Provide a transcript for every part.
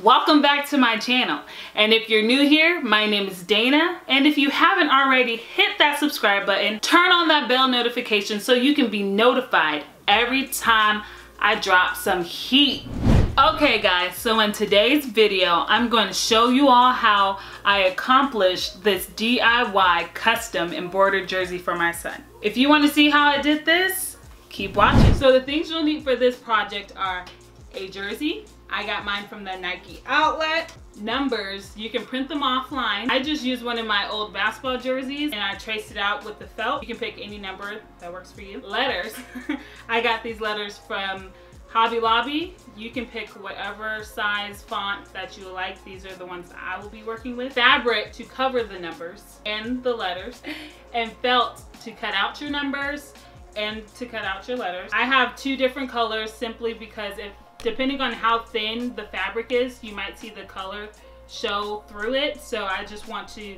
Welcome back to my channel, and if you're new here, my name is Dana, and if you haven't already, hit that subscribe button, turn on that bell notification so you can be notified every time I drop some heat. Okay guys, so in today's video, I'm going to show you all how I accomplished this DIY custom embroidered jersey for my son. If you want to see how I did this, keep watching. So the things you'll need for this project are a jersey. I got mine from the Nike outlet. Numbers, you can print them offline. I just used one of my old basketball jerseys and I traced it out with the felt. You can pick any number that works for you. Letters, I got these letters from Hobby Lobby. You can pick whatever size font that you like. These are the ones that I will be working with. Fabric to cover the numbers and the letters, and felt to cut out your numbers and to cut out your letters. I have two different colors simply because depending on how thin the fabric is, you might see the color show through it. So I just want to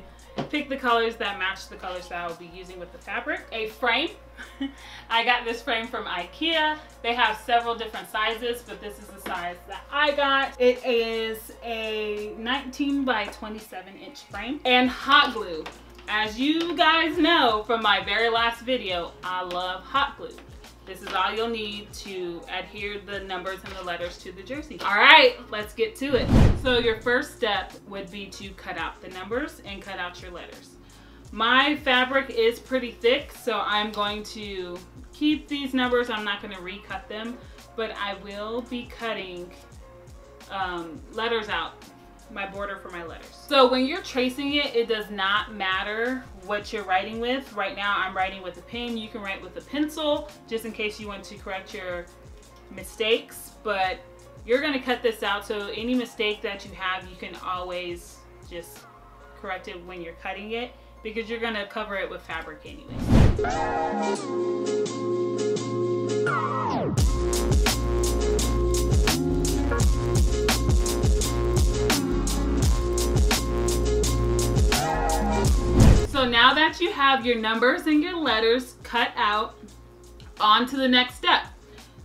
pick the colors that match the colors that I will be using with the fabric. A frame. I got this frame from IKEA. They have several different sizes, but this is the size that I got. It is a 19 by 27 inch frame. And hot glue. As you guys know from my very last video, I love hot glue. This is all you'll need to adhere the numbers and the letters to the jersey. All right, let's get to it. So your first step would be to cut out the numbers and cut out your letters. My fabric is pretty thick, so I'm going to keep these numbers. I'm not gonna recut them, but I will be cutting letters out, my border for my letters. So when you're tracing it, it does not matter what you're writing with. Right now I'm writing with a pen. You can write with a pencil just in case you want to correct your mistakes, but you're gonna cut this out, so any mistake that you have, you can always just correct it when you're cutting it because you're gonna cover it with fabric anyway. So now that you have your numbers and your letters cut out, on to the next step.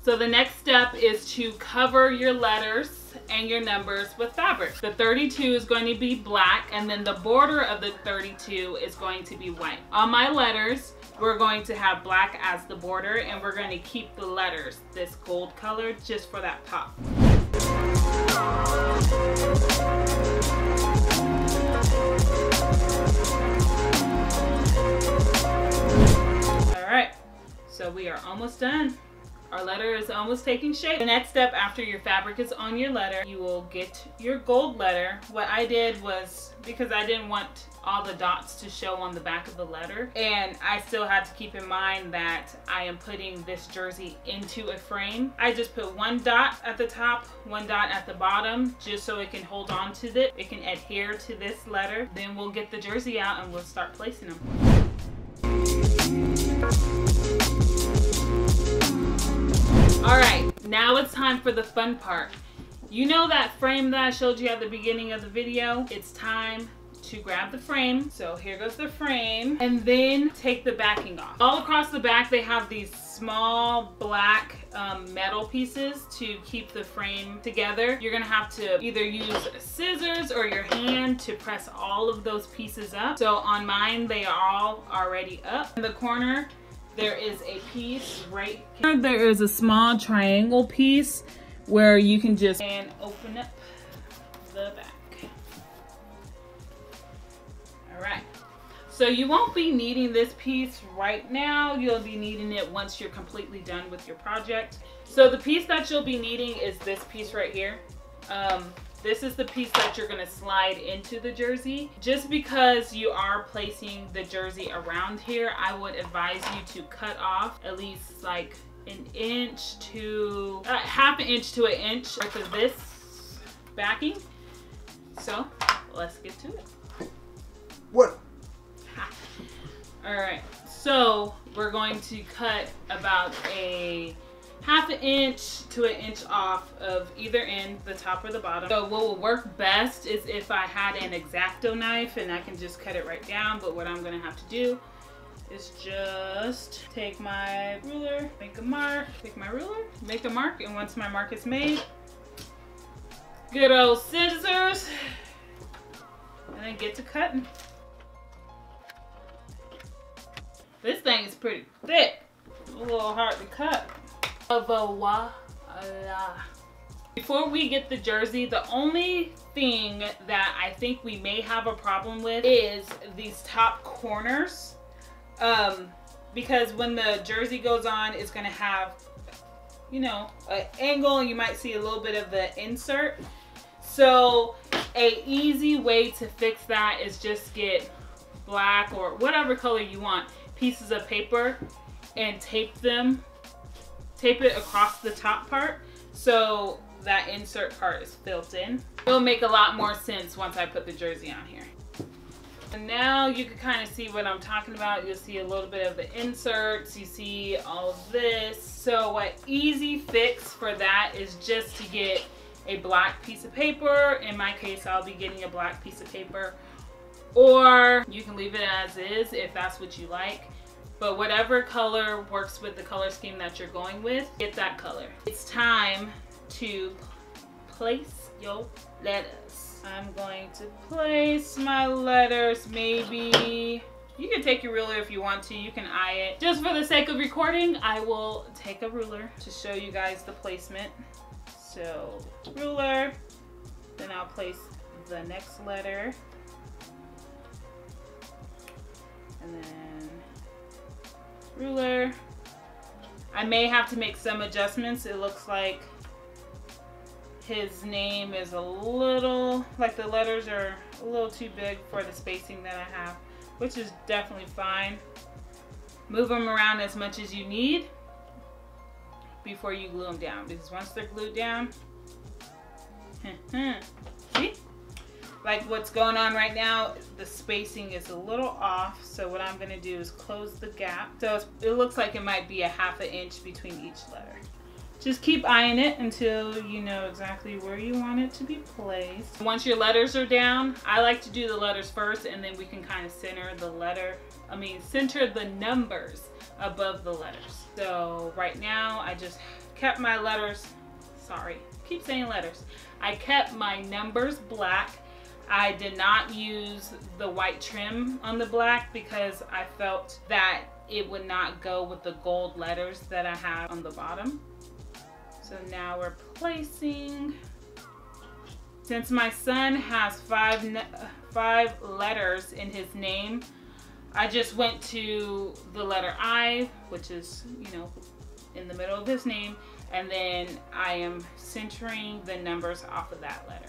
So the next step is to cover your letters and your numbers with fabric. The 32 is going to be black, and then the border of the 32 is going to be white. On my letters, we're going to have black as the border, and we're going to keep the letters this gold color just for that pop. Alright, so we are almost done. Our letter is almost taking shape. The next step after your fabric is on your letter, you will get your gold letter. What I did was, because I didn't want all the dots to show on the back of the letter, and I still had to keep in mind that I am putting this jersey into a frame, I just put one dot at the top, one dot at the bottom, just so it can hold on to it. It can adhere to this letter. Then we'll get the jersey out and we'll start placing them. All right, now it's time for the fun part. You know that frame that I showed you at the beginning of the video? It's time to grab the frame. So here goes the frame, and then take the backing off. All across the back, they have these small black metal pieces to keep the frame together. You're gonna have to either use scissors or your hand to press all of those pieces up. So on mine, they are all already up. In the corner, there is a piece right here. There is a small triangle piece where you can just open up the back. All right. So you won't be needing this piece right now. You'll be needing it once you're completely done with your project. So the piece that you'll be needing is this piece right here. This is the piece that you're gonna slide into the jersey. Just because you are placing the jersey around here, I would advise you to cut off at least like an inch to half an inch to an inch for this backing. So let's get to it. What? All right, so we're going to cut about a half an inch to an inch off of either end, the top or the bottom. So what will work best is if I had an X-Acto knife and I can just cut it right down, but what I'm gonna have to do is just take my ruler, make a mark, take my ruler, make a mark, and once my mark is made, Good old scissors. And then get to cutting. This thing is pretty thick. It's a little hard to cut. Voila. Before we get the jersey, the only thing that I think we may have a problem with is these top corners. Because when the jersey goes on, it's gonna have, you know, an angle, and you might see a little bit of the insert. So a easy way to fix that is just get black or whatever color you want, pieces of paper, and tape it across the top part so that insert part is filled in. It'll make a lot more sense once I put the jersey on here. And now you can kind of see what I'm talking about. You'll see a little bit of the inserts. You see all of this. So an easy fix for that is just to get a black piece of paper. In my case, I'll be getting a black piece of paper. Or you can leave it as is if that's what you like. But whatever color works with the color scheme that you're going with, get that color. It's time to place your letters. I'm going to place my letters. Maybe you can take your ruler if you want to. You can eye it. Just for the sake of recording, I will take a ruler to show you guys the placement. So ruler, then I'll place the next letter, and then ruler. I may have to make some adjustments. It looks like his name is a little, like the letters are a little too big for the spacing that I have, which is definitely fine. Move them around as much as you need before you glue them down, because once they're glued down, see? Like what's going on right now, the spacing is a little off. So what I'm gonna do is close the gap. So it looks like it might be a ½ inch between each letter. Just keep eyeing it until you know exactly where you want it to be placed. Once your letters are down, I like to do the letters first, and then we can kind of center the numbers above the letters. So right now I just kept my letters, sorry, keep saying letters. I kept my numbers black. I did not use the white trim on the black because I felt that it would not go with the gold letters that I have on the bottom. So now we're placing, since my son has five letters in his name, I just went to the letter I, which is, you know, in the middle of his name, and then I am centering the numbers off of that letter.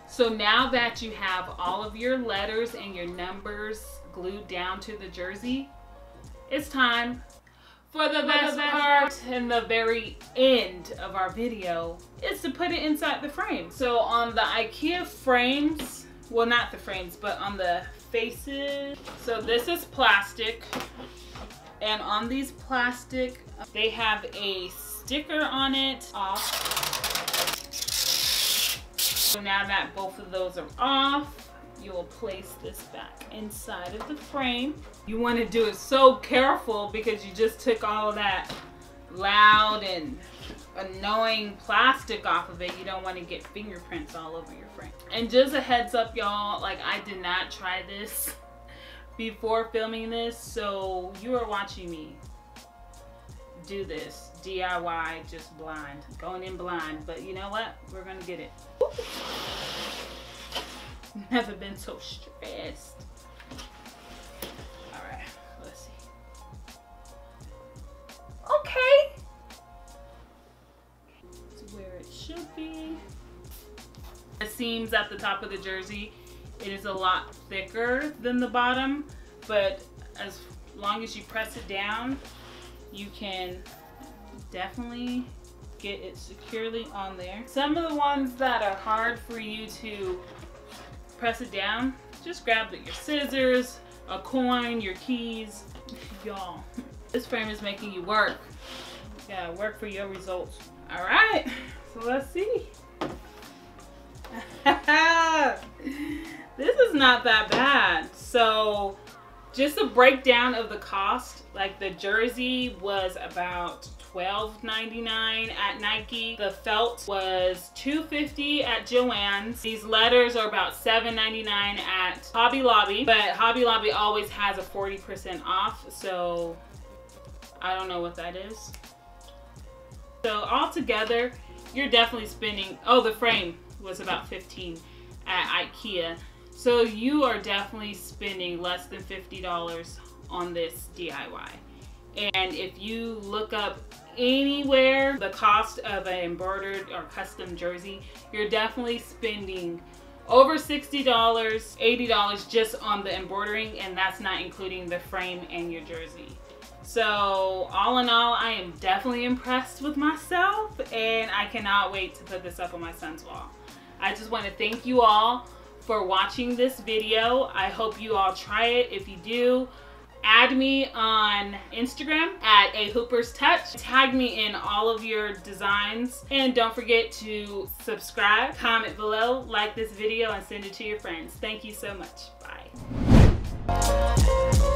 So now that you have all of your letters and your numbers glued down to the jersey, it's time for the best part and the very end of our video is to put it inside the frame. So on the IKEA frames, well, not the frames, but on the faces. So this is plastic, and on these plastic, they have a sticker on it off. So now that both of those are off, you will place this back inside of the frame. You want to do it so careful because you just took all of that loud and annoying plastic off of it. You don't want to get fingerprints all over your frame. And just a heads up, y'all, like I did not try this before filming this, so you are watching me do this DIY, just blind, going in blind. But you know what? We're gonna get it. Never been so stressed. All right, let's see. Okay. That's where it should be. The seams at the top of the jersey, it is a lot thicker than the bottom, but as long as you press it down, you can definitely get it securely on there. Some of the ones that are hard for you to press it down, just grab your scissors, a coin, your keys. Y'all, this frame is making you work. You gotta work for your results. All right, So let's see. This is not that bad. So just a breakdown of the cost, like the jersey was about $12.99 at Nike. The felt was $2.50 at Joann's. These letters are about $7.99 at Hobby Lobby, but Hobby Lobby always has a 40% off, so I don't know what that is. So altogether, you're definitely spending, oh, the frame was about $15 at IKEA. So you are definitely spending less than $50 on this DIY. And if you look up anywhere the cost of an embroidered or custom jersey, you're definitely spending over $60, $80 just on the embroidering, and that's not including the frame and your jersey. So all in all, I am definitely impressed with myself, and I cannot wait to put this up on my son's wall. I just want to thank you all for watching this video. I hope you all try it. If you do, add me on Instagram at @ahooperstouch. Tag me in all of your designs, and don't forget to subscribe, comment below, like this video, and send it to your friends. Thank you so much. Bye.